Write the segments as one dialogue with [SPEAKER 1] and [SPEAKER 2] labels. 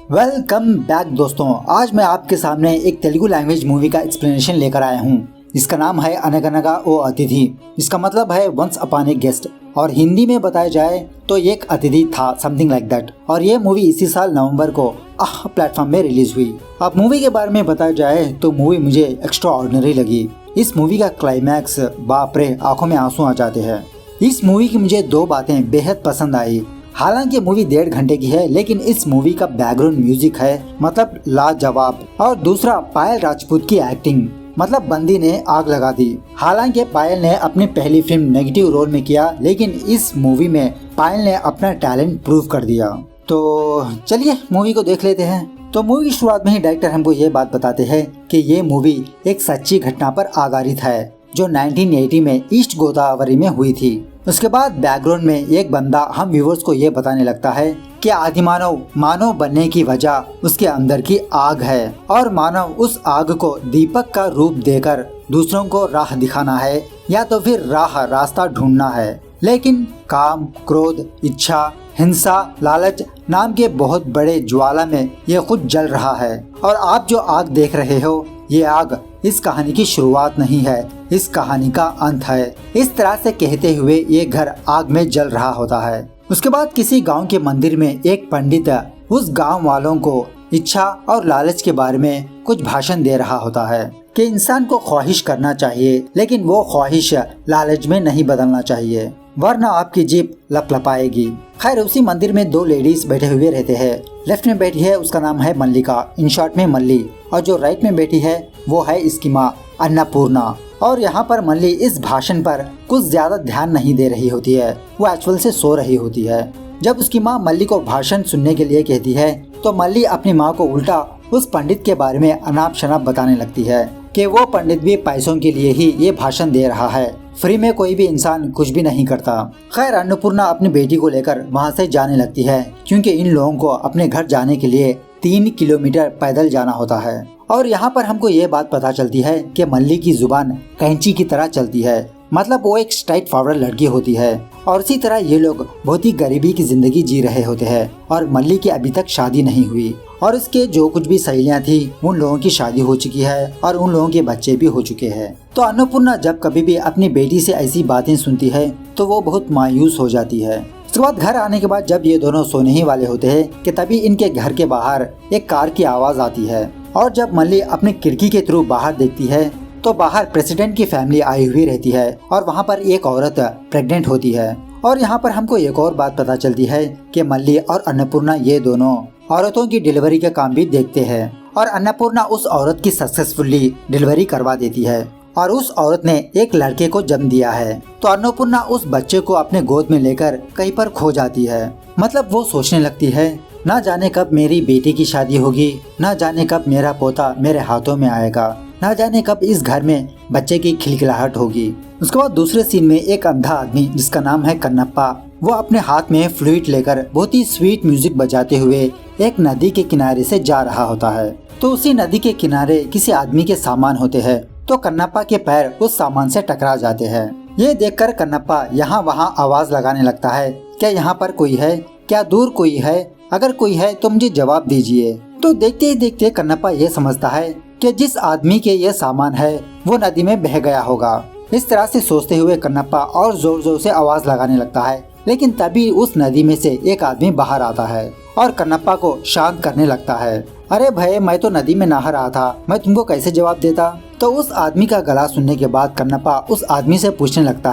[SPEAKER 1] Welcome back दोस्तों। आज मैं आपके सामने एक तेलुगु लैंग्वेज मूवी का एक्सप्लेनेशन लेकर आया हूँ। इसका नाम है अनगनगा ओ अतिथि। इसका मतलब है वंस अपॉन ए गेस्ट और हिंदी में बताया जाए तो एक अतिथि था, समथिंग लाइक दैट। और ये मूवी इसी साल नवंबर को प्लेटफॉर्म में रिलीज हुई। अब मूवी के बारे में बताया जाए तो मूवी मुझे एक्स्ट्रा ऑर्डिनरी लगी। इस मूवी का क्लाइमैक्स बाप रे, आंखों में आंसू आ जाते हैं। इस मूवी की मुझे दो बातें बेहद पसंद आई। हालांकि मूवी 1.5 घंटे की है, लेकिन इस मूवी का बैकग्राउंड म्यूजिक है मतलब लाजवाब। और दूसरा, पायल राजपूत की एक्टिंग, मतलब बंदी ने आग लगा दी। हालांकि पायल ने अपनी पहली फिल्म नेगेटिव रोल में किया, लेकिन इस मूवी में पायल ने अपना टैलेंट प्रूव कर दिया। तो चलिए मूवी को देख लेते हैं। तो मूवी की शुरुआत में ही डायरेक्टर हमको ये बात बताते हैं कि ये मूवी एक सच्ची घटना पर आधारित है जो 1980 में ईस्ट गोदावरी में हुई थी। उसके बाद बैकग्राउंड में एक बंदा हम व्यूवर्स को ये बताने लगता है कि आदिमानव मानव बनने की वजह उसके अंदर की आग है और मानव उस आग को दीपक का रूप देकर दूसरों को राह दिखाना है या तो फिर रास्ता ढूंढना है। लेकिन काम, क्रोध, इच्छा, हिंसा, लालच नाम के बहुत बड़े ज्वाला में ये खुद जल रहा है। और आप जो आग देख रहे हो, ये आग इस कहानी की शुरुआत नहीं है, इस कहानी का अंत है। इस तरह से कहते हुए ये घर आग में जल रहा होता है। उसके बाद किसी गांव के मंदिर में एक पंडित उस गांव वालों को इच्छा और लालच के बारे में कुछ भाषण दे रहा होता है कि इंसान को ख्वाहिश करना चाहिए, लेकिन वो ख्वाहिश लालच में नहीं बदलना चाहिए, वरना आपकी जीप लपलपाएगी। खैर, उसी मंदिर में दो लेडीज बैठे हुए रहते हैं। लेफ्ट में बैठी है, उसका नाम है मल्लिका, इन शॉर्ट में मल्ली। और जो राइट में बैठी है वो है इसकी माँ अन्नपूर्णा। और यहाँ पर मल्ली इस भाषण पर कुछ ज्यादा ध्यान नहीं दे रही होती है, वो एक्चुअल से सो रही होती है। जब उसकी माँ मल्ली को भाषण सुनने के लिए कहती है तो मल्ली अपनी माँ को उल्टा उस पंडित के बारे में अनाप शनाप बताने लगती है कि वो पंडित भी पैसों के लिए ही ये भाषण दे रहा है, फ्री में कोई भी इंसान कुछ भी नहीं करता। खैर, अन्नपूर्णा अपनी बेटी को लेकर वहाँ से जाने लगती है क्योंकि इन लोगों को अपने घर जाने के लिए 3 किलोमीटर पैदल जाना होता है। और यहाँ पर हमको ये बात पता चलती है कि मल्ली की जुबान कैंची की तरह चलती है, मतलब वो एक स्ट्राइट फॉरवर्ड लड़की होती है। और इसी तरह ये लोग बहुत ही गरीबी की जिंदगी जी रहे होते हैं और मल्ली की अभी तक शादी नहीं हुई। और इसके जो कुछ भी सहेलियां थी उन लोगों की शादी हो चुकी है और उन लोगों के बच्चे भी हो चुके हैं। तो अन्नपूर्णा जब कभी भी अपनी बेटी से ऐसी बातें सुनती है तो वो बहुत मायूस हो जाती है। उसके बाद घर आने के बाद जब ये दोनों सोने ही वाले होते हैं कि तभी इनके घर के बाहर एक कार की आवाज आती है। और जब मल्ली अपनी खिड़की के थ्रू बाहर देखती है तो बाहर प्रेसिडेंट की फैमिली आई हुई रहती है और वहाँ पर एक औरत प्रेग्नेंट होती है। और यहाँ पर हमको एक और बात पता चलती है कि मल्ली और अन्नपूर्णा ये दोनों औरतों की डिलीवरी का काम भी देखते हैं और अन्नपूर्णा उस औरत की सक्सेसफुली डिलीवरी करवा देती है और उस औरत ने एक लड़के को जन्म दिया है। तो अन्नपूर्णा उस बच्चे को अपने गोद में लेकर कहीं पर खो जाती है। मतलब वो सोचने लगती है, ना जाने कब मेरी बेटी की शादी होगी, ना जाने कब मेरा पोता मेरे हाथों में आएगा, ना जाने कब इस घर में बच्चे की खिलखिलाहट होगी। उसके बाद दूसरे सीन में एक अंधा आदमी जिसका नाम है कन्नप्पा, वो अपने हाथ में फ्लूट लेकर बहुत ही स्वीट म्यूजिक बजाते हुए एक नदी के किनारे से जा रहा होता है। तो उसी नदी के किनारे किसी आदमी के सामान होते हैं, तो कन्नप्पा के पैर उस सामान से टकरा जाते हैं। ये देखकर कन्नप्पा यहाँ वहाँ आवाज लगाने लगता है, क्या यहाँ पर कोई है, क्या दूर कोई है, अगर कोई है तो मुझे जवाब दीजिए। तो देखते ही देखते कन्नप्पा ये समझता है कि जिस आदमी के ये सामान है वो नदी में बह गया होगा। इस तरह से सोचते हुए कन्नप्पा और जोर जोर से आवाज लगाने लगता है, लेकिन तभी उस नदी में से एक आदमी बाहर आता है और कन्नप्पा को शांत करने लगता है। अरे भाई, मैं तो नदी में नहा रहा था, मैं तुमको कैसे जवाब देता। तो उस आदमी का गला सुनने के बाद कन्नप्पा उस आदमी से पूछने लगता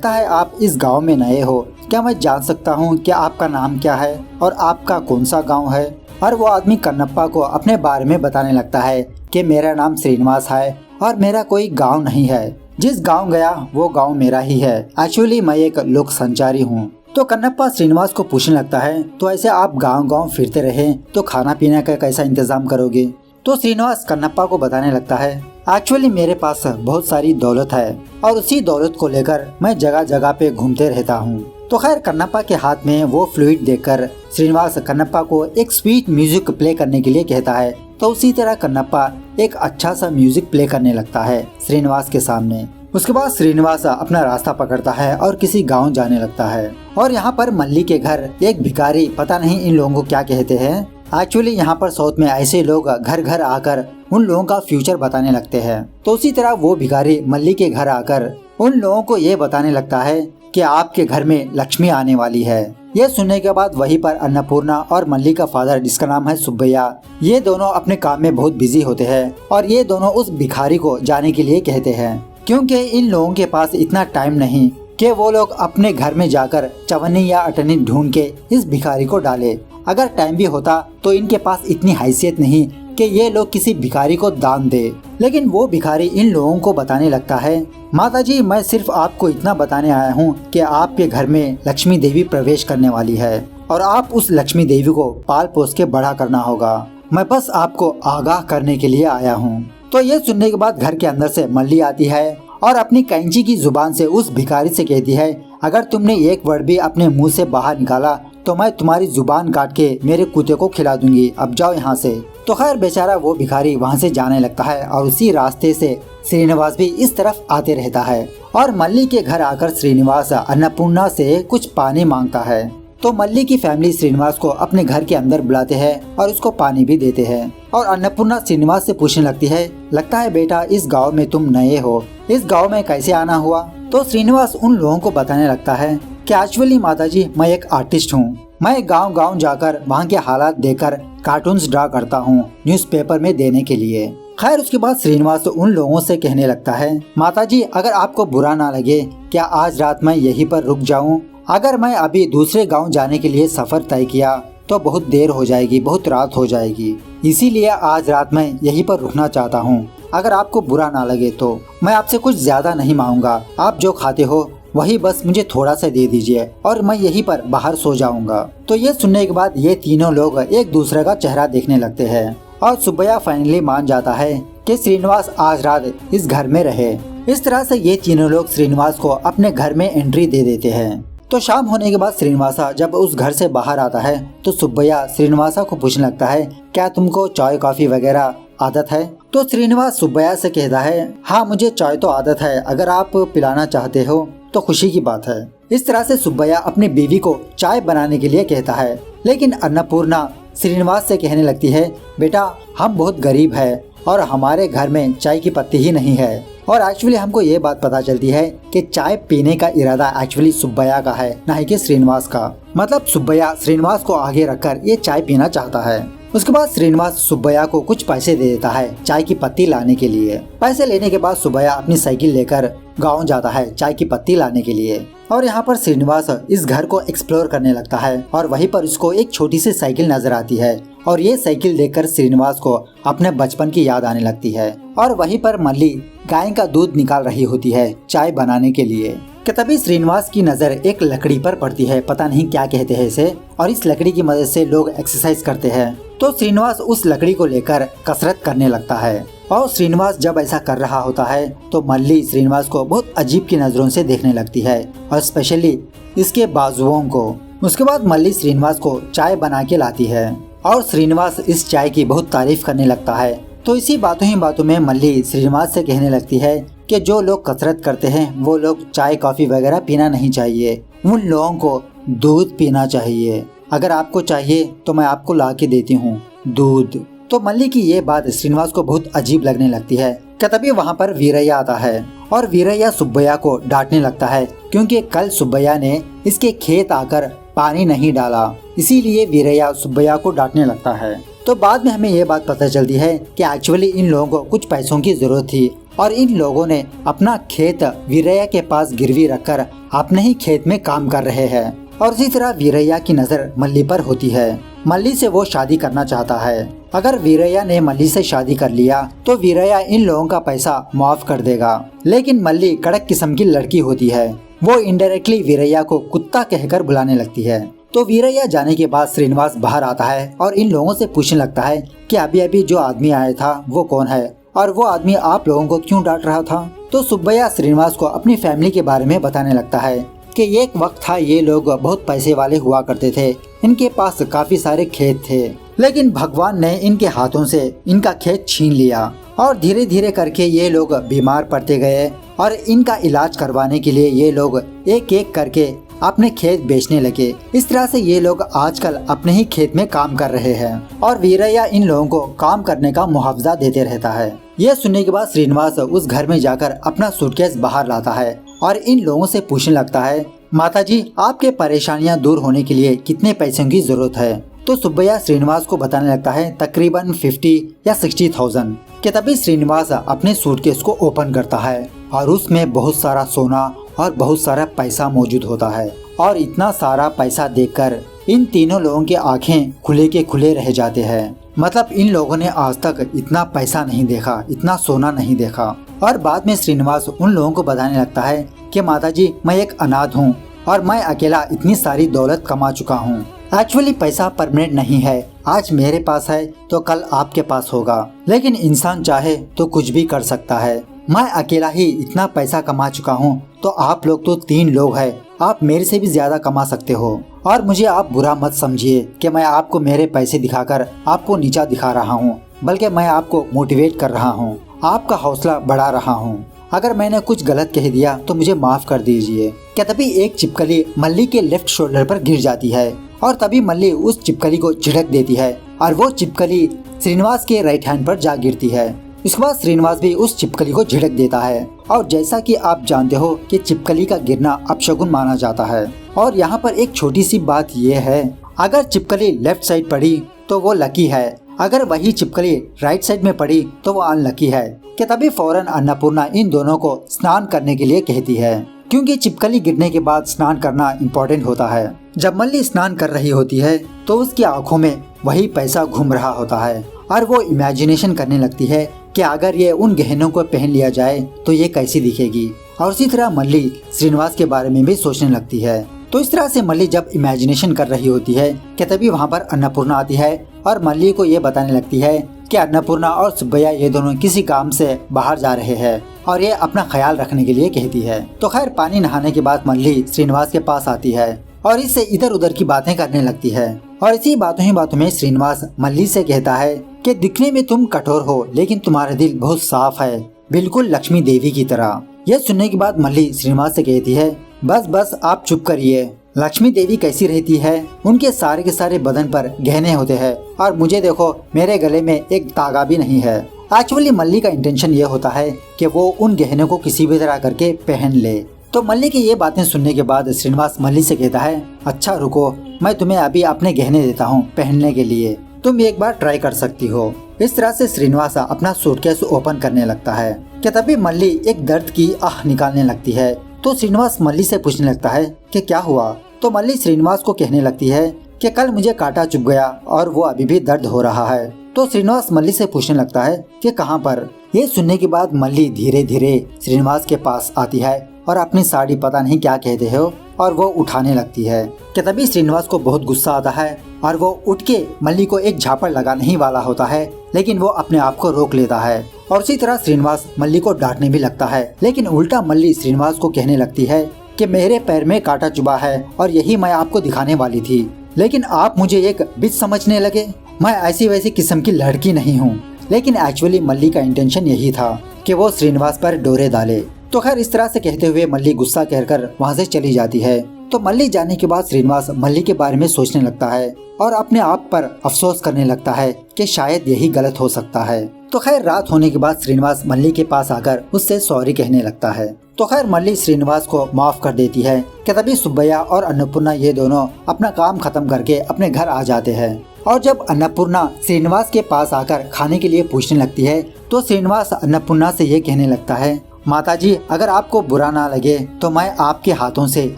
[SPEAKER 1] है आप इस गांव में नए हो, क्या मैं जान सकता हूँ कि आपका नाम क्या है और आपका कौन सा गांव है। और वो आदमी कन्नप्पा को अपने बारे में बताने लगता है कि मेरा नाम श्रीनिवास है और मेरा कोई गांव नहीं है, जिस गांव गया वो गांव मेरा ही है, एक्चुअली मैं एक लोक संचारी हूँ। तो कन्नप्पा श्रीनिवास को पूछने लगता है, तो ऐसे आप गांव गांव फिरते रहे तो खाना पीने का कैसा इंतजाम करोगे। तो श्रीनिवास कन्नप्पा को बताने लगता है, एक्चुअली मेरे पास बहुत सारी दौलत है और उसी दौलत को लेकर मैं जगह जगह पे घूमते रहता हूँ। तो खैर, कन्नप्पा के हाथ में वो फ्लूइड देखकर श्रीनिवास कन्नप्पा को एक स्वीट म्यूजिक प्ले करने के लिए कहता है। तो उसी तरह कन्नप्पा एक अच्छा सा म्यूजिक प्ले करने लगता है श्रीनिवास के सामने। उसके बाद श्रीनिवास अपना रास्ता पकड़ता है और किसी गांव जाने लगता है। और यहाँ पर मल्ली के घर एक भिखारी, पता नहीं इन लोगों को क्या कहते हैं, एक्चुअली यहाँ पर साउथ में ऐसे लोग घर घर आकर उन लोगों का फ्यूचर बताने लगते हैं। तो उसी तरह वो भिखारी मल्ली के घर आकर उन लोगों को ये बताने लगता है कि आपके घर में लक्ष्मी आने वाली है। ये सुनने के बाद वहीं पर अन्नपूर्णा और मल्ली का फादर, जिसका नाम है सुब्बैया, ये दोनों अपने काम में बहुत बिजी होते हैं और ये दोनों उस भिखारी को जाने के लिए कहते हैं, क्योंकि इन लोगों के पास इतना टाइम नहीं कि वो लोग अपने घर में जाकर चवन्नी या अटनी ढूंढ के इस भिखारी को डाले। अगर टाइम भी होता तो इनके पास इतनी हैसियत नहीं कि ये लोग किसी भिखारी को दान दे। लेकिन वो भिखारी इन लोगों को बताने लगता है, माताजी मैं सिर्फ आपको इतना बताने आया हूँ कि आपके घर में लक्ष्मी देवी प्रवेश करने वाली है और आप उस लक्ष्मी देवी को पाल पोस के बड़ा करना होगा। मैं बस आपको आगाह करने के लिए आया हूँ। तो ये सुनने के बाद घर के अंदर से मल्ली आती है और अपनी कैंची की जुबान से उस भिखारी से कहती है, अगर तुमने एक वर्ड भी अपने मुंह से बाहर निकाला तो मैं तुम्हारी जुबान काट के मेरे कुत्ते को खिला दूंगी, अब जाओ यहाँ से। तो खैर बेचारा वो भिखारी वहाँ से जाने लगता है और उसी रास्ते से श्रीनिवास भी इस तरफ आते रहता है और मल्ली के घर आकर श्रीनिवास अन्नपूर्णा से कुछ पानी मांगता है। तो मल्ली की फैमिली श्रीनिवास को अपने घर के अंदर बुलाते हैं और उसको पानी भी देते हैं और अन्नपूर्णा श्रीनिवास से पूछने लगती है, लगता है बेटा इस गाँव में तुम नए हो, इस गाँव में कैसे आना हुआ। तो श्रीनिवास उन लोगों को बताने लगता है कि एक्चुअली माताजी मैं एक आर्टिस्ट हूँ, मैं गांव-गांव जाकर वहाँ के हालात देखकर कार्टून्स ड्रा करता हूँ न्यूज़पेपर में देने के लिए। खैर उसके बाद श्रीनिवास उन लोगों से कहने लगता है, माताजी अगर आपको बुरा ना लगे क्या आज रात मैं यहीं पर रुक जाऊँ। अगर मैं अभी दूसरे गाँव जाने के लिए सफर तय किया तो बहुत देर हो जाएगी, बहुत रात हो जाएगी, इसीलिए आज रात मैं यहीं पर रुकना चाहता हूँ। अगर आपको बुरा ना लगे तो मैं आपसे कुछ ज्यादा नहीं मांगूंगा, आप जो खाते हो वही बस मुझे थोड़ा सा दे दीजिए और मैं यहीं पर बाहर सो जाऊंगा। तो ये सुनने के बाद ये तीनों लोग एक दूसरे का चेहरा देखने लगते हैं और सुब्बैया फाइनली मान जाता है कि श्रीनिवास आज रात इस घर में रहे। इस तरह से ये तीनों लोग श्रीनिवास को अपने घर में एंट्री दे देते हैं। तो शाम होने के बाद श्रीनिवासा जब उस घर से बाहर आता है तो सुब्बैया श्रीनिवासा को पूछने लगता है, क्या तुमको चाय कॉफी वगैरह आदत है। तो श्रीनिवास सुब्बैया से कहता है, हाँ मुझे चाय तो आदत है, अगर आप पिलाना चाहते हो तो खुशी की बात है। इस तरह से सुब्बैया अपनी बीवी को चाय बनाने के लिए कहता है, लेकिन अन्नपूर्णा श्रीनिवास से कहने लगती है, बेटा हम बहुत गरीब है और हमारे घर में चाय की पत्ती ही नहीं है। और एक्चुअली हमको ये बात पता चलती है कि चाय पीने का इरादा एक्चुअली सुब्बैया का है, न कि श्रीनिवास का। मतलब सुब्बैया श्रीनिवास को आगे रखकर ये चाय पीना चाहता है। उसके बाद श्रीनिवास सुब्बैया को कुछ पैसे दे देता है चाय की पत्ती लाने के लिए। पैसे लेने के बाद सुब्बैया अपनी साइकिल लेकर गाँव जाता है चाय की पत्ती लाने के लिए। और यहाँ पर श्रीनिवास इस घर को एक्सप्लोर करने लगता है और वहीं पर उसको एक छोटी सी साइकिल नजर आती है और ये साइकिल देखकर श्रीनिवास को अपने बचपन की याद आने लगती है। और वहीं पर मल्ली गाय का दूध निकाल रही होती है चाय बनाने के लिए कि तभी श्रीनिवास की नजर एक लकड़ी पर पड़ती है, पता नहीं क्या कहते हैं इसे, और इस लकड़ी की मदद से लोग एक्सरसाइज करते हैं। तो श्रीनिवास उस लकड़ी को लेकर कसरत करने लगता है और श्रीनिवास जब ऐसा कर रहा होता है तो मल्ली श्रीनिवास को बहुत अजीब की नजरों से देखने लगती है और स्पेशली इसके बाजुओं को। उसके बाद मल्ली श्रीनिवास को चाय बना के लाती है और श्रीनिवास इस चाय की बहुत तारीफ करने लगता है। तो इसी बातों ही बातों में मल्ली श्रीनिवास से कहने लगती है कि जो लोग कसरत करते हैं वो लोग चाय कॉफी वगैरह पीना नहीं चाहिए, उन लोगों को दूध पीना चाहिए। अगर आपको चाहिए तो मैं आपको ला के देती हूँ दूध। तो मल्ली की ये बात श्रीनिवास को बहुत अजीब लगने लगती है कि तभी वहाँ पर वीरैया आता है और वीरैया सुब्बैया को डांटने लगता है क्योंकि कल सुब्बैया ने इसके खेत आकर पानी नहीं डाला, इसीलिए वीरैया सुब्बैया को डांटने लगता है। तो बाद में हमें ये बात पता चलती है कि एक्चुअली इन लोगों को कुछ पैसों की जरूरत थी और इन लोगों ने अपना खेत वीरैया के पास गिरवी रखकर अपने ही खेत में काम कर रहे हैं। और इसी तरह वीरैया की नजर मल्ली पर होती है। मल्ली से वो शादी करना चाहता है। अगर वीरैया ने मल्ली से शादी कर लिया तो वीरैया इन लोगों का पैसा माफ कर देगा। लेकिन मल्ली कड़क किस्म की लड़की होती है, वो इनडायरेक्टली वीरैया को कुत्ता कहकर बुलाने लगती है। तो वीरैया जाने के बाद श्रीनिवास बाहर आता है और इन लोगों से पूछने लगता है कि अभी अभी जो आदमी आया था वो कौन है और वो आदमी आप लोगों को क्यों डांट रहा था। तो सुब्बैया श्रीनिवास को अपनी फैमिली के बारे में बताने लगता है कि एक वक्त था ये लोग बहुत पैसे वाले हुआ करते थे, इनके पास काफी सारे खेत थे, लेकिन भगवान ने इनके हाथों से इनका खेत छीन लिया और धीरे धीरे करके ये लोग बीमार पड़ते गए और इनका इलाज करवाने के लिए ये लोग एक एक करके अपने खेत बेचने लगे। इस तरह से ये लोग आजकल अपने ही खेत में काम कर रहे हैं और वीरैया इन लोगों को काम करने का मुआवजा देते रहता है। यह सुनने के बाद श्रीनिवास उस घर में जाकर अपना सूटकेस बाहर लाता है और इन लोगों से पूछने लगता है, माताजी आपके परेशानियां दूर होने के लिए कितने पैसों की जरूरत है। तो सुब्बैया श्रीनिवास को बताने लगता है तकरीबन 50 या 60,000 के। तभी श्रीनिवास अपने सूटकेस को ओपन करता है और उसमें बहुत सारा सोना और बहुत सारा पैसा मौजूद होता है। और इतना सारा पैसा देखकर इन तीनों लोगों की आंखें खुले के खुले रह जाते हैं। मतलब इन लोगों ने आज तक इतना पैसा नहीं देखा, इतना सोना नहीं देखा। और बाद में श्रीनिवास उन लोगों को बताने लगता है कि माताजी मैं एक अनाथ हूँ और मैं अकेला इतनी सारी दौलत कमा चुका हूँ। एक्चुअली पैसा परमानेंट नहीं है, आज मेरे पास है तो कल आपके पास होगा, लेकिन इंसान चाहे तो कुछ भी कर सकता है। मैं अकेला ही इतना पैसा कमा चुका हूँ तो आप लोग तो 3 लोग हैं, आप मेरे से भी ज्यादा कमा सकते हो। और मुझे आप बुरा मत समझिए कि मैं आपको मेरे पैसे दिखाकर आपको नीचा दिखा रहा हूँ, बल्कि मैं आपको मोटिवेट कर रहा हूँ, आपका हौसला बढ़ा रहा हूँ। अगर मैंने कुछ गलत कह दिया तो मुझे माफ कर दीजिए। क्या तभी एक छिपकली मल्ली के लेफ्ट शोल्डर पर गिर जाती है और तभी मल्ली उस छिपकली को झिड़क देती है और वो छिपकली श्रीनिवास के राइट हैंड पर जा गिरती है। इसके बाद श्रीनिवास भी उस छिपकली को झिड़क देता है। और जैसा कि आप जानते हो कि छिपकली का गिरना अपशगुन माना जाता है। और यहाँ पर एक छोटी सी बात ये है, अगर छिपकली लेफ्ट साइड पड़ी तो वो लकी है, अगर वही छिपकली राइट साइड में पड़ी तो वो अनलकी है। कि तभी फौरन अन्नपूर्णा इन दोनों को स्नान करने के लिए कहती है, क्योंकि छिपकली गिरने के बाद स्नान करना इम्पोर्टेंट होता है। जब मल्ली स्नान कर रही होती है तो उसकी आंखों में वही पैसा घूम रहा होता है और वो इमेजिनेशन करने लगती है कि अगर ये उन गहनों को पहन लिया जाए तो ये कैसी दिखेगी। और उसी तरह मल्ली श्रीनिवास के बारे में भी सोचने लगती है। तो इस तरह से मल्ली जब इमेजिनेशन कर रही होती है कि तभी वहाँ पर अन्नपूर्णा आती है और मल्ली को ये बताने लगती है कि अन्नपूर्णा और सुब्बैया ये दोनों किसी काम से बाहर जा रहे हैं और ये अपना ख्याल रखने के लिए कहती है। तो खैर पानी नहाने के बाद मल्ली श्रीनिवास के पास आती है और इससे इधर उधर की बातें करने लगती है। और इसी बातों ही बातों में श्रीनिवास मल्ली से कहता है कि दिखने में तुम कठोर हो लेकिन तुम्हारा दिल बहुत साफ है, बिल्कुल लक्ष्मी देवी की तरह। यह सुनने के बाद मल्ली श्रीनिवास से कहती है, बस बस आप चुप करिए, लक्ष्मी देवी कैसी रहती है, उनके सारे के सारे बदन पर गहने होते हैं और मुझे देखो मेरे गले में एक धागा भी नहीं है। एक्चुअली मल्ली का इंटेंशन ये होता है कि वो उन गहनों को किसी भी तरह करके पहन ले। तो मल्ली की ये बातें सुनने के बाद श्रीनिवास मल्ली से कहता है, अच्छा रुको, मैं तुम्हें अभी अपने गहने देता हूँ पहनने के लिए, तुम एक बार ट्राई कर सकती हो। इस तरह से श्रीनिवास अपना सूटकेस ओपन करने लगता है कि तभी मल्ली एक दर्द की आह निकालने लगती है। तो श्रीनिवास मल्ली से पूछने लगता है कि क्या हुआ। तो मल्ली श्रीनिवास को कहने लगती है कि कल मुझे कांटा चुभ गया और वो अभी भी दर्द हो रहा है। तो श्रीनिवास मल्ली से पूछने लगता है कि कहाँ पर। ये सुनने के बाद मल्ली धीरे धीरे श्रीनिवास के पास आती है और अपनी साड़ी पता नहीं क्या कहते हो और वो उठाने लगती है कि तभी श्रीनिवास को बहुत गुस्सा आता है और वो उठ के मल्ली को एक झापड़ लगाने ही वाला होता है, लेकिन वो अपने आप को रोक लेता है। और उसी तरह श्रीनिवास मल्ली को डांटने भी लगता है, लेकिन उल्टा मल्ली श्रीनिवास को कहने लगती है कि मेरे पैर में कांटा चुभा है और यही मैं आपको दिखाने वाली थी, लेकिन आप मुझे एक बिच समझने लगे। मैं ऐसी वैसी किस्म की लड़की नहीं हूँ। लेकिन एक्चुअली मल्ली का इंटेंशन यही था कि वो श्रीनिवास पर डोरे डाले। तो खैर इस तरह से कहते हुए मल्ली गुस्सा कहकर वहाँ से चली जाती है। तो मल्ली जाने के बाद श्रीनिवास मल्ली के बारे में सोचने लगता है और अपने आप पर अफसोस करने लगता है कि शायद यही गलत हो सकता है। तो खैर रात होने के बाद श्रीनिवास मल्ली के पास आकर उससे सॉरी कहने लगता है। तो खैर मल्ली श्रीनिवास को माफ कर देती है कि तभी सुब्बैया और अन्नपूर्णा ये दोनों अपना काम खत्म करके अपने घर आ जाते हैं। और जब अन्नपूर्णा श्रीनिवास के पास आकर खाने के लिए पूछने लगती है तो श्रीनिवास अन्नपूर्णा से ये कहने लगता है, माताजी अगर आपको बुरा ना लगे तो मैं आपके हाथों से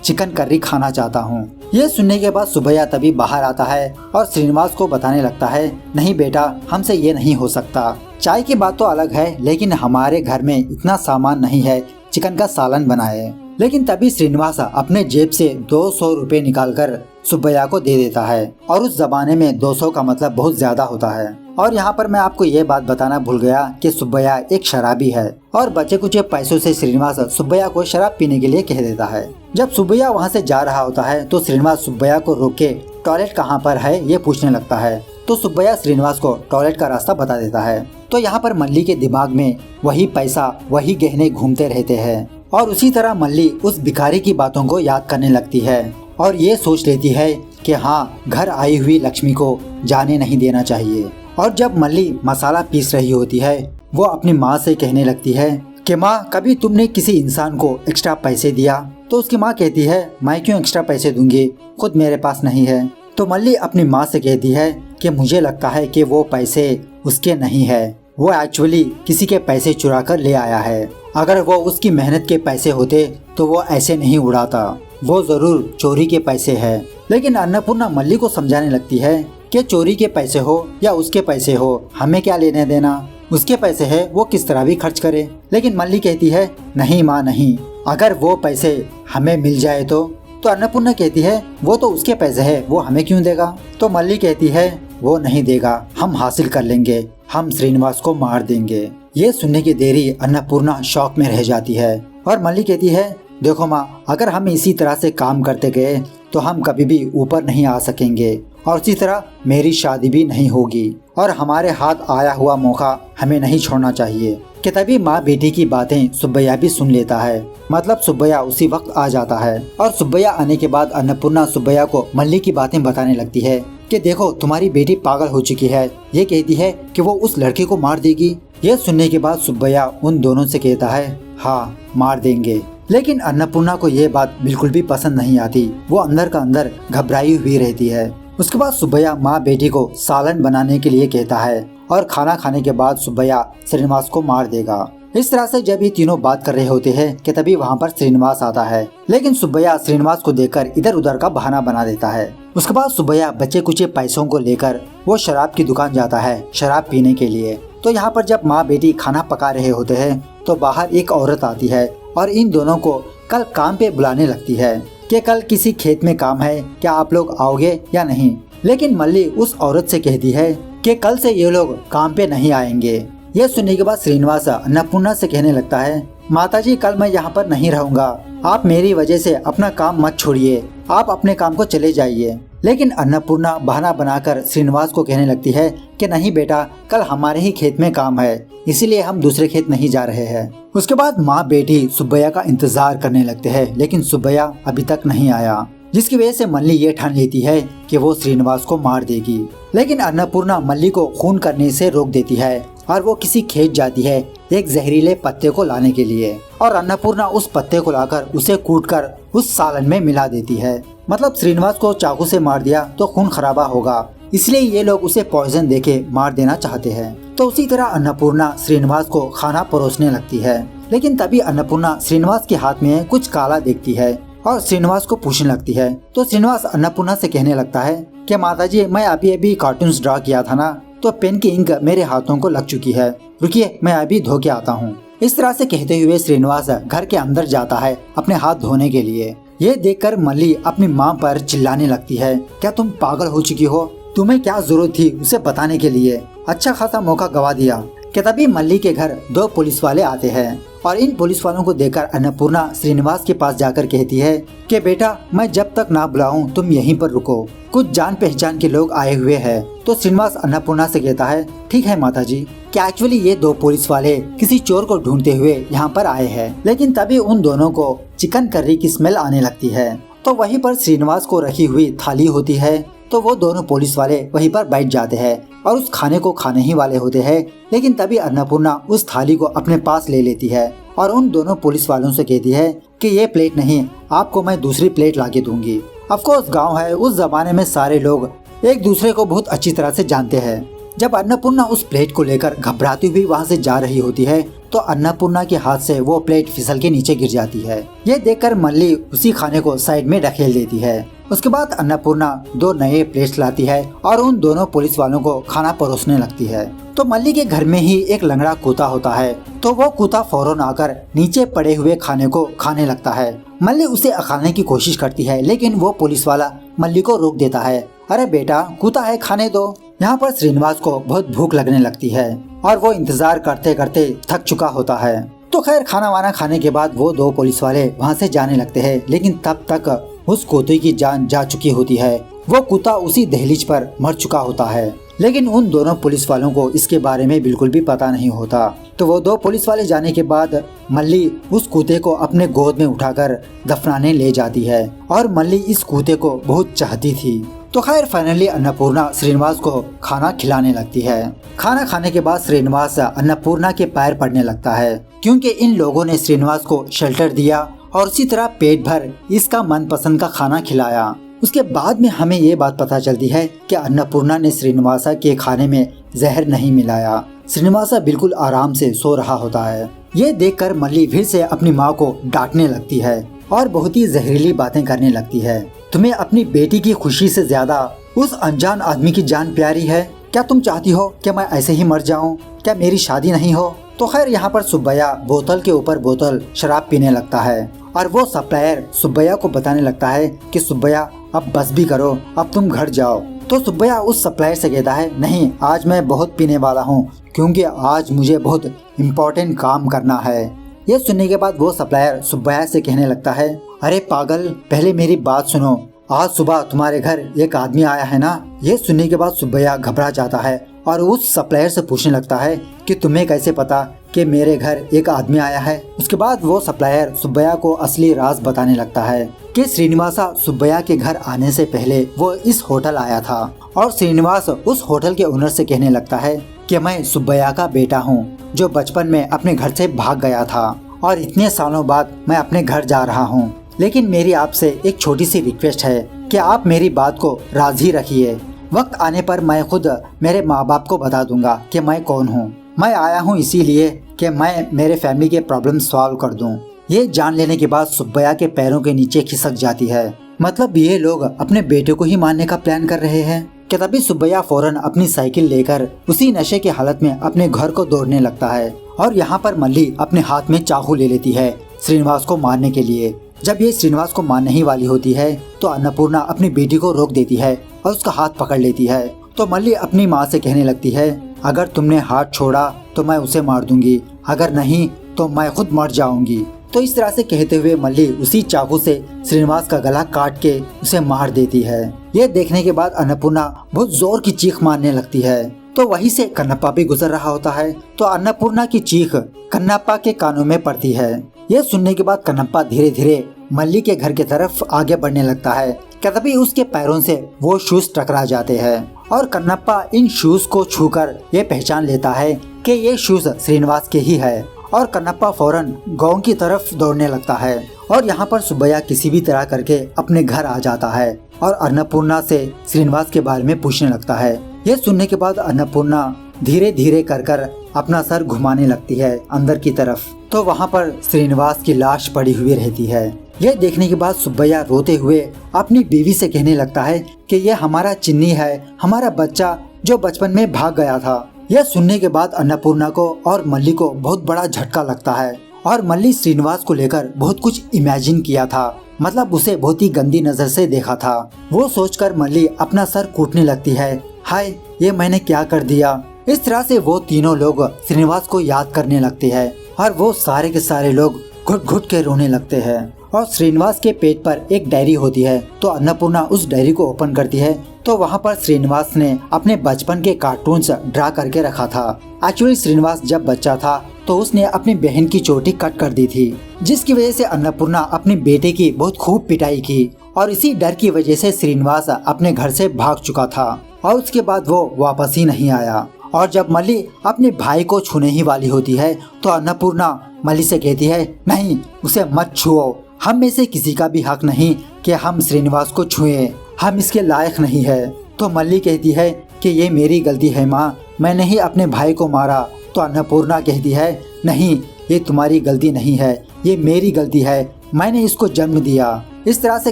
[SPEAKER 1] चिकन करी खाना चाहता हूँ। ये सुनने के बाद सुब्बैया तभी बाहर आता है और श्रीनिवास को बताने लगता है, नहीं बेटा हमसे ये नहीं हो सकता। चाय की बात तो अलग है लेकिन हमारे घर में इतना सामान नहीं है चिकन का सालन बनाए। लेकिन तभी श्रीनिवास अपने जेब से 200 रुपए निकालकर सुब्बैया को दे देता है और उस जमाने में 200 का मतलब बहुत ज्यादा होता है। और यहाँ पर मैं आपको ये बात बताना भूल गया कि सुब्बैया एक शराबी है और बचे कुछ पैसों से श्रीनिवास सुब्बैया को शराब पीने के लिए कह देता है। जब सुब्बैया वहाँ से जा रहा होता है तो श्रीनिवास सुब्बैया को रोक के टॉयलेट कहाँ पर है ये पूछने लगता है। तो तो सुब्बैया श्रीनिवास को टॉयलेट का रास्ता बता देता है। तो यहाँ पर मल्ली के दिमाग में वही पैसा वही गहने घूमते रहते हैं और उसी तरह मल्ली उस भिखारी की बातों को याद करने लगती है और ये सोच लेती है कि हाँ, घर आई हुई लक्ष्मी को जाने नहीं देना चाहिए। और जब मल्ली मसाला पीस रही होती है वो अपनी माँ से कहने लगती है कि माँ, कभी तुमने किसी इंसान को एक्स्ट्रा पैसे दिया? तो उसकी माँ कहती है, मैं क्यों एक्स्ट्रा पैसे दूंगी, खुद मेरे पास नहीं है। तो मल्ली अपनी माँ से कहती है कि मुझे लगता है कि वो पैसे उसके नहीं है, वो एक्चुअली किसी के पैसे चुरा कर ले आया है। अगर वो उसकी मेहनत के पैसे होते तो वो ऐसे नहीं उड़ाता, वो जरूर चोरी के पैसे है। लेकिन अन्नपूर्णा मल्ली को समझाने लगती है कि चोरी के पैसे हो या उसके पैसे हो, हमें क्या लेने देना, उसके पैसे है वो किस तरह भी खर्च करे। लेकिन मल्ली कहती है, नहीं माँ नहीं, अगर वो पैसे हमें मिल जाए तो अन्नपूर्णा कहती है, वो तो उसके पैसे है, वो हमें क्यों देगा। तो मल्ली कहती है, वो नहीं देगा, हम हासिल कर लेंगे, हम श्रीनिवास को मार देंगे। ये सुनने की देरी अन्नपूर्णा शॉक में रह जाती है और मल्ली कहती है, देखो माँ, अगर हम इसी तरह से काम करते गए तो हम कभी भी ऊपर नहीं आ सकेंगे और इसी तरह मेरी शादी भी नहीं होगी और हमारे हाथ आया हुआ मौका हमें नहीं छोड़ना चाहिए। कि तभी माँ बेटी की बातें सुब्बैया भी सुन लेता है। मतलब सुब्बैया उसी वक्त आ जाता है और सुब्बैया आने के बाद अन्नपूर्णा सुब्बैया को मल्ली की बातें बताने लगती है कि देखो, तुम्हारी बेटी पागल हो चुकी है, ये कहती है कि वो उस लड़के को मार देगी। ये सुनने के बाद सुब्बैया उन दोनों से कहता है, हाँ मार देंगे। लेकिन अन्नपूर्णा को ये बात बिल्कुल भी पसंद नहीं आती, वो अंदर का अंदर घबराई हुई रहती है। उसके बाद सुब्बैया माँ बेटी को सालन बनाने के लिए कहता है और खाना खाने के बाद सुब्बैया श्रीनिवास को मार देगा। इस तरह से जब ये तीनों बात कर रहे होते हैं कि तभी वहाँ पर श्रीनिवास आता है। लेकिन सुब्बैया श्रीनिवास को देखकर इधर उधर का बहाना बना देता है। उसके बाद सुब्बैया बचे कुचे पैसों को लेकर वो शराब की दुकान जाता है शराब पीने के लिए। तो यहाँ पर जब माँ बेटी खाना पका रहे होते हैं तो बाहर एक औरत आती है और इन दोनों को कल काम पे बुलाने लगती है कि कल किसी खेत में काम है, क्या आप लोग आओगे या नहीं। लेकिन मल्ली उस औरत से कहती है कि कल से ये लोग काम पे नहीं आएंगे। यह सुनने के बाद श्रीनिवास अन्नपूर्णा से कहने लगता है, माताजी, कल मैं यहाँ पर नहीं रहूँगा, आप मेरी वजह से अपना काम मत छोड़िए, आप अपने काम को चले जाइए। लेकिन अन्नपूर्णा बहाना बनाकर श्रीनिवास को कहने लगती है कि नहीं बेटा, कल हमारे ही खेत में काम है, इसीलिए हम दूसरे खेत नहीं जा रहे हैं। उसके बाद माँ बेटी सुब्बैया का इंतजार करने लगते हैं, लेकिन सुब्बैया अभी तक नहीं आया, जिसकी वजह से मल्ली ये ठान लेती है कि वो श्रीनिवास को मार देगी। लेकिन अन्नपूर्णा मल्ली को खून करने से रोक देती है और वो किसी खेत जाती है एक जहरीले पत्ते को लाने के लिए और अन्नपूर्णा उस पत्ते को लाकर उसे कूटकर उस सालन में मिला देती है। मतलब श्रीनिवास को चाकू से मार दिया तो खून खराबा होगा, इसलिए ये लोग उसे पॉइजन देके मार देना चाहते हैं। तो उसी तरह अन्नपूर्णा श्रीनिवास को खाना परोसने लगती है। लेकिन तभी अन्नपूर्णा श्रीनिवास के हाथ में कुछ काला देखती है और श्रीनिवास को पूछने लगती है। तो श्रीनिवास अन्नपूर्णा से कहने लगता है कि माताजी, मैं अभी कार्टून्स ड्रा किया था ना, तो पेन की इंक मेरे हाथों को लग चुकी है, रुकिए मैं अभी धो के आता हूँ। इस तरह से कहते हुए श्रीनिवास घर के अंदर जाता है अपने हाथ धोने के लिए। ये देखकर मल्ली अपनी माँ पर चिल्लाने लगती है, क्या तुम पागल हो चुकी हो, तुम्हें क्या जरूरत थी उसे बताने के लिए, अच्छा खासा मौका गवा दिया। कि तभी मल्ली के घर दो पुलिस वाले आते हैं और इन पुलिस वालों को देखकर अन्नपूर्णा श्रीनिवास के पास जाकर कहती है कि बेटा, मैं जब तक ना बुलाऊं तुम यहीं पर रुको, कुछ जान पहचान के लोग आए हुए हैं। तो श्रीनिवास अन्नपूर्णा से कहता है, ठीक है माताजी। क्या एक्चुअली ये दो पुलिस वाले किसी चोर को ढूंढते हुए यहाँ पर आए हैं। लेकिन तभी उन दोनों को चिकन करी की स्मेल आने लगती है। तो वहीं पर श्रीनिवास को रखी हुई थाली होती है, तो वो दोनों पुलिस वाले वहीं पर बैठ जाते हैं और उस खाने को खाने ही वाले होते हैं। लेकिन तभी अन्नपूर्णा उस थाली को अपने पास ले लेती है और उन दोनों पुलिस वालों से कहती है कि ये प्लेट नहीं, आपको मैं दूसरी प्लेट लाके दूंगी। ऑफकोर्स गांव है, उस जमाने में सारे लोग एक दूसरे को बहुत अच्छी तरह से जानते हैं। जब अन्नपूर्णा उस प्लेट को लेकर घबराती हुई वहाँ से जा रही होती है तो अन्नपूर्णा के हाथ से वो प्लेट फिसल के नीचे गिर जाती है। ये देखकर मल्ली उसी खाने को साइड में ढकेल देती है। उसके बाद अन्नपूर्णा दो नए प्लेट्स लाती है और उन दोनों पुलिस वालों को खाना परोसने लगती है। तो मल्ली के घर में ही एक लंगड़ा कूता होता है, तो वो कूता फौरन आकर नीचे पड़े हुए खाने को खाने लगता है। मल्ली उसे अखाने की कोशिश करती है, लेकिन वो पुलिस वाला मल्ली को रोक देता है। अरे बेटा, कूता है, खाने दो। यहाँ पर श्रीनिवास को बहुत भूख लगने लगती है और वो इंतजार करते करते थक चुका होता है। तो खैर खाना वाना खाने के बाद वो दो पुलिस वाले वहाँ से जाने लगते हैं, लेकिन तब तक उस कुत्ते की जान जा चुकी होती है। वो कुत्ता उसी दहलीज पर मर चुका होता है। लेकिन उन दोनों पुलिस वालों को इसके बारे में बिल्कुल भी पता नहीं होता। तो वो दो पुलिस वाले जाने के बाद मल्ली उस कुत्ते को अपने गोद में उठाकर दफनाने ले जाती है और मल्ली इस कुत्ते को बहुत चाहती थी। तो खैर फाइनली अन्नपूर्णा श्रीनिवास को खाना खिलाने लगती है। खाना खाने के बाद श्रीनिवास अन्नपूर्णा के पैर पड़ने लगता है, क्योंकि इन लोगों ने श्रीनिवास को शेल्टर दिया और उसी तरह पेट भर इसका मनपसंद का खाना खिलाया। उसके बाद में हमें ये बात पता चलती है कि अन्नपूर्णा ने श्रीनिवासा के खाने में जहर नहीं मिलाया। श्रीनिवासा बिल्कुल आराम से सो रहा होता है। ये देखकर मल्ली फिर से अपनी माँ को डांटने लगती है और बहुत ही जहरीली बातें करने लगती है। तुम्हें अपनी बेटी की खुशी से ज्यादा उस अनजान आदमी की जान प्यारी है? क्या तुम चाहती हो कि मैं ऐसे ही मर जाऊं? क्या मेरी शादी नहीं हो? तो खैर यहाँ पर सुब्बैया बोतल के ऊपर बोतल शराब पीने लगता है और वो सप्लायर सुब्बैया को बताने लगता है कि सुब्बैया अब बस भी करो, अब तुम घर जाओ। तो सुब्बैया उस सप्लायर से कहता है, नहीं आज मैं बहुत पीने वाला हूँ, क्योंकि आज मुझे बहुत इम्पोर्टेंट काम करना है। ये सुनने के बाद वो सप्लायर सुब्बैया से कहने लगता है, अरे पागल, पहले मेरी बात सुनो, आज सुबह तुम्हारे घर एक आदमी आया है ना। ये सुनने के बाद सुब्बैया घबरा जाता है और उस सप्लायर से पूछने लगता है कि तुम्हें कैसे पता कि मेरे घर एक आदमी आया है। उसके बाद वो सप्लायर सुब्बैया को असली राज बताने लगता है कि श्रीनिवासा सुब्बैया के घर आने से पहले वो इस होटल आया था और श्रीनिवास उस होटल के ओनर से कहने लगता है कि मैं सुब्बैया का बेटा हूँ, जो बचपन में अपने घर से भाग गया था और इतने सालों बाद मैं अपने घर जा रहा हूँ। लेकिन मेरी आपसे एक छोटी सी रिक्वेस्ट है कि आप मेरी बात को राजी रखिए। वक्त आने पर मैं खुद मेरे माँ बाप को बता दूंगा कि मैं कौन हूँ। मैं आया हूँ इसीलिए कि मैं मेरे फैमिली के प्रॉब्लम सॉल्व कर दूं। ये जान लेने के बाद सुब्बैया के पैरों के नीचे खिसक जाती है। मतलब ये लोग अपने बेटे को ही मारने का प्लान कर रहे हैं। कि तभी सुब्बैया फौरन अपनी साइकिल लेकर उसी नशे की हालत में अपने घर को दौड़ने लगता है और यहाँ पर मल्ली अपने हाथ में चाकू ले लेती है श्रीनिवास को मारने के लिए। जब ये श्रीनिवास को मारने ही वाली होती है तो अन्नपूर्णा अपनी बेटी को रोक देती है और उसका हाथ पकड़ लेती है। तो मल्ली अपनी माँ से कहने लगती है, अगर तुमने हाथ छोड़ा तो मैं उसे मार दूंगी, अगर नहीं तो मैं खुद मर जाऊंगी। तो इस तरह से कहते हुए मल्ली उसी चाकू से श्रीनिवास का गला काट के उसे मार देती है। ये देखने के बाद अन्नपूर्णा बहुत जोर की चीख मारने लगती है। तो वहीं से कन्नप्पा भी गुजर रहा होता है। तो अन्नपूर्णा की चीख कन्नप्पा के कानों में पड़ती है। ये सुनने के बाद कन्नप्पा धीरे धीरे मल्ली के घर की तरफ आगे बढ़ने लगता है। तभी उसके पैरों से वो शूज टकरा जाते हैं और कन्नप्पा इन शूज को छूकर ये पहचान लेता है कि ये शूज श्रीनिवास के ही है और कन्नप्पा फौरन गांव की तरफ दौड़ने लगता है। और यहाँ पर सुब्बैया किसी भी तरह करके अपने घर आ जाता है और अन्नपूर्णा से श्रीनिवास के बारे में पूछने लगता है। ये सुनने के बाद अन्नपूर्णा धीरे धीरे कर अपना सर घुमाने लगती है अंदर की तरफ। तो वहाँ पर श्रीनिवास की लाश पड़ी हुई रहती है। ये देखने के बाद सुब्बैया रोते हुए अपनी बीवी से कहने लगता है कि ये हमारा चिन्नी है, हमारा बच्चा जो बचपन में भाग गया था। यह सुनने के बाद अन्नपूर्णा को और मल्ली को बहुत बड़ा झटका लगता है और मल्ली श्रीनिवास को लेकर बहुत कुछ इमेजिन किया था, मतलब उसे बहुत ही गंदी नजर से देखा था। वो सोचकर मल्ली अपना सर कूटने लगती है, हाय ये मैंने क्या कर दिया। इस तरह से वो तीनों लोग श्रीनिवास को याद करने लगते हैं और वो सारे के सारे लोग घुट घुट के रोने लगते हैं। और श्रीनिवास के पेट पर एक डायरी होती है। तो अन्नपूर्णा उस डायरी को ओपन करती है तो वहाँ पर श्रीनिवास ने अपने बचपन के कार्टून्स ड्रा करके रखा था। एक्चुअली श्रीनिवास जब बच्चा था तो उसने अपनी बहन की चोटी कट कर दी थी, जिसकी वजह से अन्नपूर्णा अपने बेटे की बहुत खूब पिटाई की और इसी डर की वजह से श्रीनिवास अपने घर से भाग चुका था और उसके बाद वो वापस ही नहीं आया। और जब मल्ली अपने भाई को छूने ही वाली होती है तो अन्नपूर्णा मल्ली से कहती है, नहीं उसे मत छुओ, हम में से किसी का भी हक नहीं कि हम श्रीनिवास को छुएं, हम इसके लायक नहीं है। तो मल्ली कहती है कि ये मेरी गलती है माँ, मैंने ही अपने भाई को मारा। तो अन्नपूर्णा कहती है, नहीं ये तुम्हारी गलती नहीं है, ये मेरी गलती है, मैंने इसको जन्म दिया। इस तरह से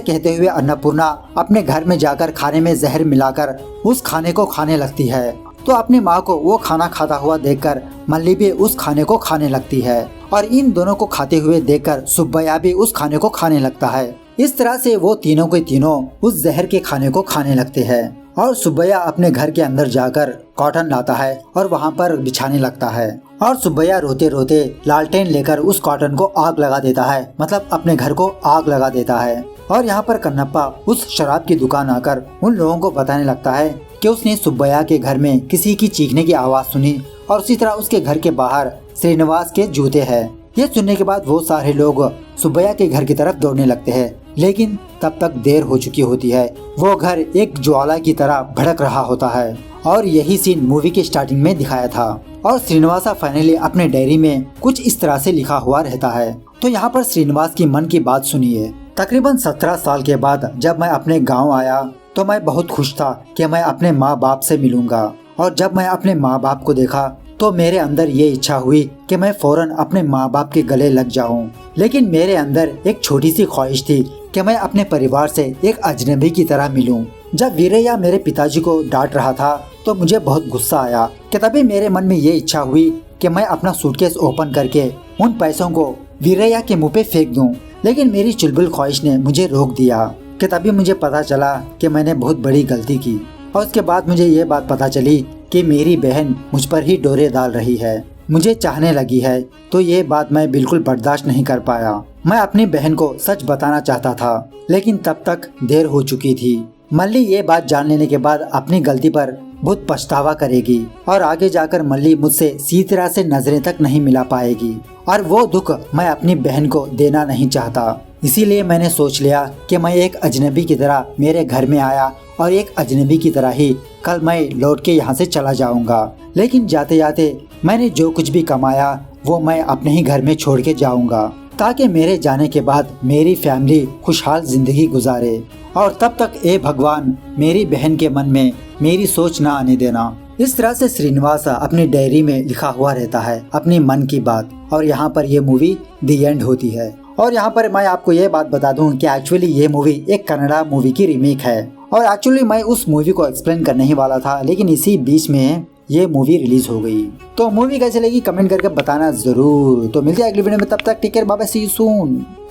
[SPEAKER 1] कहते हुए अन्नपूर्णा अपने घर में जाकर खाने में जहर मिलाकर उस खाने को खाने लगती है। तो अपनी माँ को वो खाना खाता हुआ देखकर मल्ली भी उस खाने को खाने लगती है और इन दोनों को खाते हुए देखकर सुब्बैया भी उस खाने को खाने लगता है। इस तरह से वो तीनों के तीनों उस जहर के खाने को खाने लगते हैं और सुब्बैया अपने घर के अंदर जाकर कॉटन लाता है और वहाँ पर बिछाने लगता है और सुब्बैया रोते रोते लालटेन लेकर उस कॉटन को आग लगा देता है, मतलब अपने घर को आग लगा देता है। और यहाँ पर कन्नप्पा उस शराब की दुकान आकर उन लोगों को बताने लगता है कि उसने सुब्बैया के घर में किसी की चीखने की आवाज सुनी और उसी तरह उसके घर के बाहर श्रीनिवास के जूते हैं। ये सुनने के बाद वो सारे लोग सुब्बैया के घर की तरफ दौड़ने लगते हैं, लेकिन तब तक देर हो चुकी होती है। वो घर एक ज्वाला की तरह भड़क रहा होता है और यही सीन मूवी के स्टार्टिंग में दिखाया था। और श्रीनिवासा फाइनली अपने डायरी में कुछ इस तरह से लिखा हुआ रहता है। तो यहाँ पर श्रीनिवास की मन की बात सुनिए। तकरीबन 17 साल के बाद जब मैं अपने गाँव आया तो मैं बहुत खुश था कि मैं अपने माँ बाप से मिलूंगा। और जब मैं अपने माँ बाप को देखा तो मेरे अंदर ये इच्छा हुई कि मैं फौरन अपने माँ बाप के गले लग जाऊं। लेकिन मेरे अंदर एक छोटी सी ख्वाहिश थी कि मैं अपने परिवार से एक अजनबी की तरह मिलूं। जब वीरैया मेरे पिताजी को डांट रहा था तो मुझे बहुत गुस्सा आया कि तभी मेरे मन में ये इच्छा हुई कि मैं अपना सूटकेस ओपन करके उन पैसों को वीरैया के मुंह पे फेंक दूं। लेकिन मेरी चुलबुल ख्वाहिश ने मुझे रोक दिया कि तभी मुझे पता चला कि मैंने बहुत बड़ी गलती की। और उसके बाद मुझे ये बात पता चली कि मेरी बहन मुझ पर ही डोरे डाल रही है, मुझे चाहने लगी है। तो ये बात मैं बिल्कुल बर्दाश्त नहीं कर पाया। मैं अपनी बहन को सच बताना चाहता था, लेकिन तब तक देर हो चुकी थी। मल्ली ये बात जान लेने के बाद अपनी गलती पर बहुत पछतावा करेगी और आगे जाकर मल्ली मुझसे सीधी तरह से नजरें तक नहीं मिला पाएगी। और वो दुख मैं अपनी बहन को देना नहीं चाहता। इसीलिए मैंने सोच लिया कि मैं एक अजनबी की तरह मेरे घर में आया और एक अजनबी की तरह ही कल मैं लौट के यहाँ से चला जाऊंगा। लेकिन जाते जाते मैंने जो कुछ भी कमाया वो मैं अपने ही घर में छोड़ के जाऊंगा, ताकि मेरे जाने के बाद मेरी फैमिली खुशहाल जिंदगी गुजारे। और तब तक ए भगवान मेरी बहन के मन में मेरी सोच ना आने देना। इस तरह से श्रीनिवास अपनी डायरी में लिखा हुआ रहता है अपनी मन की बात। और यहाँ पर ये मूवी दी एंड होती है। और यहाँ पर मैं आपको ये बात बता दूं कि एक्चुअली ये मूवी एक कन्नड़ा मूवी की रीमेक है। और एक्चुअली मैं उस मूवी को एक्सप्लेन करने ही वाला था, लेकिन इसी बीच में ये मूवी रिलीज हो गई। तो मूवी कैसे लगी कमेंट करके बताना जरूर। तो मिलते हैं अगली वीडियो में, तब तक take care, bye bye, see you soon.